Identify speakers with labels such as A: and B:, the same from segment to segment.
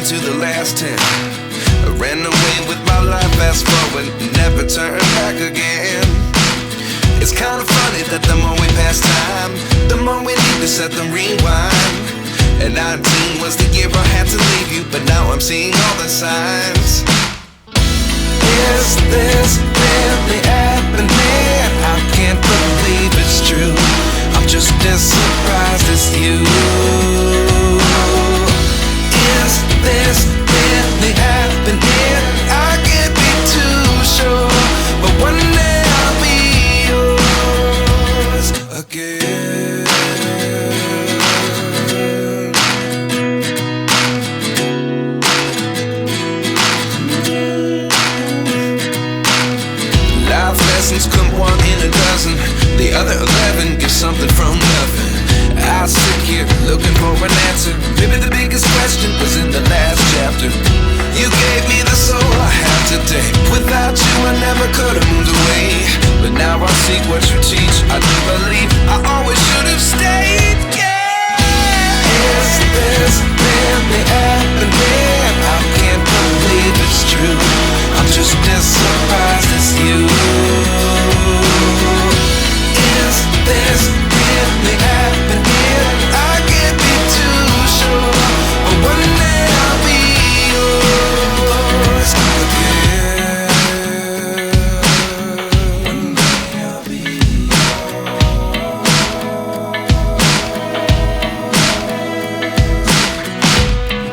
A: to the last 10. I ran away with my life, fast forward, never turn back again. It's kind of funny that the more we pass time, the more we need to set the rewind. And 19 was the year I had to leave you, but now I'm seeing all the signs. Is this really happening? I can't believe it's true. I'm just as surprised as you. Is this really happening? I can't be too sure, but one day I'll be yours again. Life lessons come one in a dozen. The other 11 give something from nothing. I sit here looking for an answer. Maybe the biggest question was in the last chapter. You gave me the soul I have today. Without you I never could have moved away. But now I see what you teach. I do believe I always should have stayed. Yeah. Is this really happening? I can't believe it's true. I'm just as surprised as you. Is this really happening? I can't be too sure, but one day I'll be yours again. One day I'll be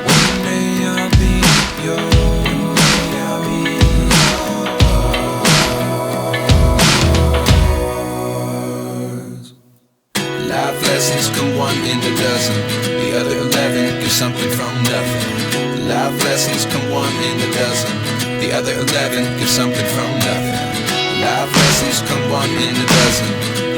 A: One day I'll be yours. I'll be yours. Life lessons come one in a dozen. The other 11 give something from nothing. Life lessons come one in a dozen. The other 11 give something from nothing. Life lessons come one in a dozen.